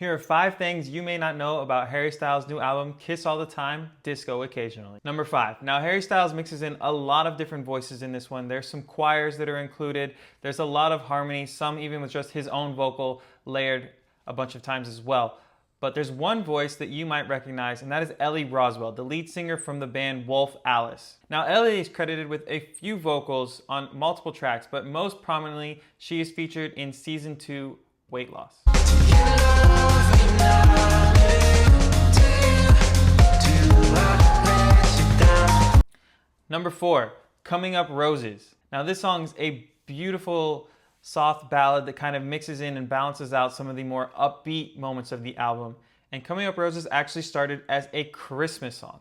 Here are 5 things you may not know about Harry Styles' new album, Kiss All the Time, Disco Occasionally. Number 5. Now Harry Styles mixes in a lot of different voices in this one. There's some choirs that are included. There's a lot of harmony, some even with just his own vocal layered a bunch of times as well. But there's one voice that you might recognize, and that is Ellie Roswell, the lead singer from the band Wolf Alice. Now Ellie is credited with a few vocals on multiple tracks, but most prominently she is featured in Season 2 Weight Loss. Number 4, Coming Up Roses. Now this song's a beautiful soft ballad that kind of mixes in and balances out some of the more upbeat moments of the album. And Coming Up Roses actually started as a Christmas song.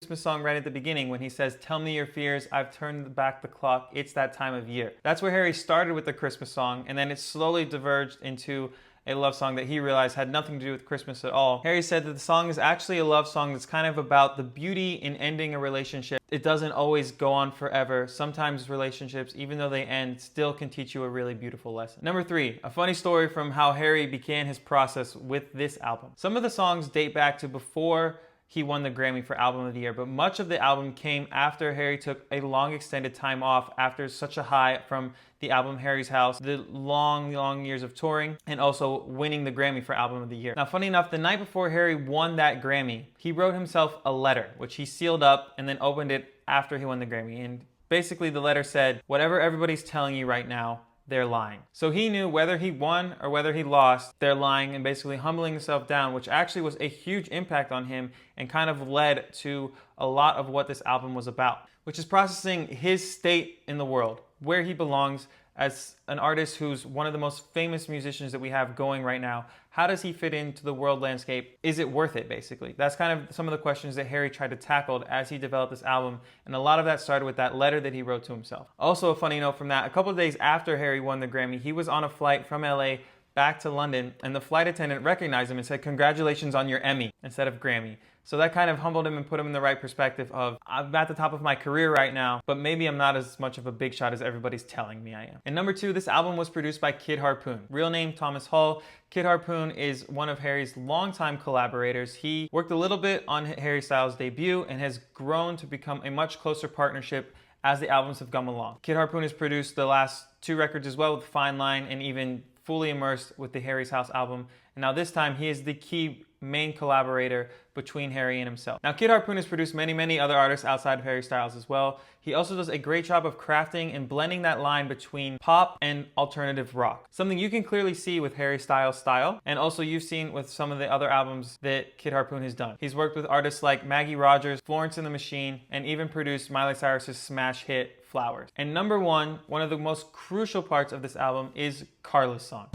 Christmas song right at the beginning when he says, "Tell me your fears, I've turned back the clock, it's that time of year." That's where Harry started with the Christmas song, and then it slowly diverged into a love song that he realized had nothing to do with Christmas at all. Harry said that the song is actually a love song that's kind of about the beauty in ending a relationship. It doesn't always go on forever. Sometimes relationships, even though they end, still can teach you a really beautiful lesson. Number 3, a funny story from how Harry began his process with this album. Some of the songs date back to before he won the Grammy for Album of the Year, but much of the album came after Harry took a long extended time off after such a high from the album Harry's House, the long years of touring, and also winning the Grammy for Album of the Year. Now, funny enough, the night before Harry won that Grammy, he wrote himself a letter, which he sealed up and then opened it after he won the Grammy. And basically the letter said, "Whatever everybody's telling you right now, they're lying." So he knew whether he won or whether he lost, they're lying, and basically humbling himself down, which actually was a huge impact on him and kind of led to a lot of what this album was about, which is processing his state in the world, where he belongs as an artist who's one of the most famous musicians that we have going right now. How does he fit into the world landscape? Is it worth it, basically? That's kind of some of the questions that Harry tried to tackle as he developed this album, and a lot of that started with that letter that he wrote to himself. Also, a funny note from that, a couple of days after Harry won the Grammy, he was on a flight from LA back to London, and the flight attendant recognized him and said, "Congratulations on your Emmy," instead of Grammy. So that kind of humbled him and put him in the right perspective of, I'm at the top of my career right now, but maybe I'm not as much of a big shot as everybody's telling me I am. And number 2, this album was produced by Kid Harpoon. Real name, Thomas Hull. Kid Harpoon is one of Harry's longtime collaborators. He worked a little bit on Harry Styles' debut and has grown to become a much closer partnership as the albums have come along. Kid Harpoon has produced the last 2 records as well with Fine Line and even fully immersed with the Harry's House album. And now this time he is the key main collaborator between Harry and himself. Now Kid Harpoon has produced many other artists outside of Harry Styles as well. He also does a great job of crafting and blending that line between pop and alternative rock. Something you can clearly see with Harry Styles' style, and also you've seen with some of the other albums that Kid Harpoon has done. He's worked with artists like Maggie Rogers, Florence and the Machine, and even produced Miley Cyrus's smash hit, Flowers. And number 1, one of the most crucial parts of this album is Carla's song.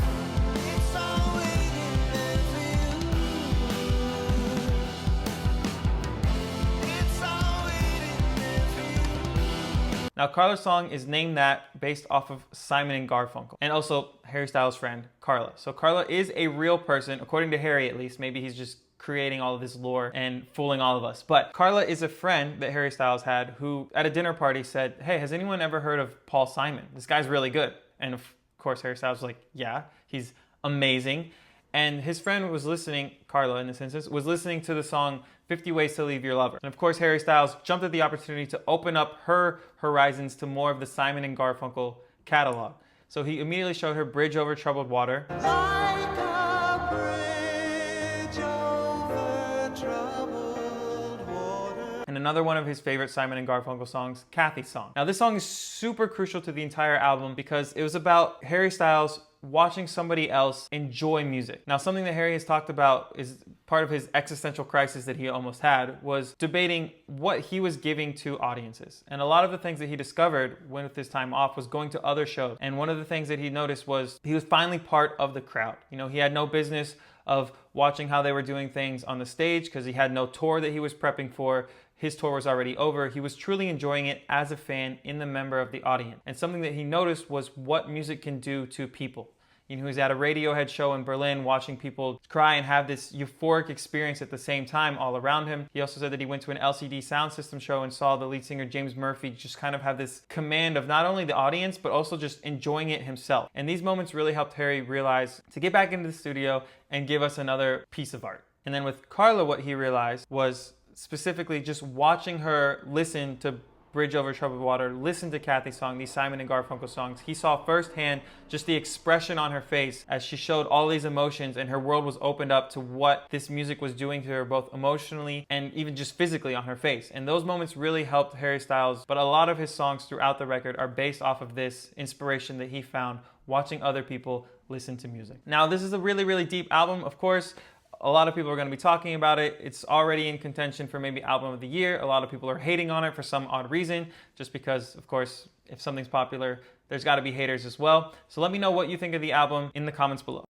Now, Carla's song is named that based off of Simon and Garfunkel, and also Harry Styles' friend, Carla. So Carla is a real person, according to Harry at least. Maybe he's just creating all of this lore and fooling all of us. But Carla is a friend that Harry Styles had who, at a dinner party, said, "Hey, has anyone ever heard of Paul Simon? This guy's really good." And of course, Harry Styles was like, "Yeah, he's amazing." And his friend was listening, Carla in this instance, was listening to the song 50 Ways to Leave Your Lover. And of course, Harry Styles jumped at the opportunity to open up her horizons to more of the Simon and Garfunkel catalog. So he immediately showed her Bridge Over Troubled Water. Like a bridge over troubled water. And another one of his favorite Simon and Garfunkel songs, Kathy's Song. Now this song is super crucial to the entire album because it was about Harry Styles watching somebody else enjoy music. Now, something that Harry has talked about is part of his existential crisis that he almost had was debating what he was giving to audiences. And a lot of the things that he discovered with his time off was going to other shows. And one of the things that he noticed was he was finally part of the crowd. You know, he had no business of watching how they were doing things on the stage because he had no tour that he was prepping for. His tour was already over. He was truly enjoying it as a fan in the member of the audience. And something that he noticed was what music can do to people. He was at a Radiohead show in Berlin watching people cry and have this euphoric experience at the same time all around him. He also said that he went to an LCD Sound System show and saw the lead singer James Murphy just kind of have this command of not only the audience, but also just enjoying it himself. And these moments really helped Harry realize to get back into the studio and give us another piece of art. And then with Carla, what he realized was specifically just watching her listen to Bridge Over Troubled Water, listen to Kathy's song, these Simon and Garfunkel songs. He saw firsthand just the expression on her face as she showed all these emotions, and her world was opened up to what this music was doing to her, both emotionally and even just physically on her face. And those moments really helped Harry Styles, but a lot of his songs throughout the record are based off of this inspiration that he found watching other people listen to music. Now, this is a really, really deep album, of course. A lot of people are going to be talking about it. It's already in contention for maybe album of the year. A lot of people are hating on it for some odd reason, just because, of course, if something's popular, there's got to be haters as well. So let me know what you think of the album in the comments below.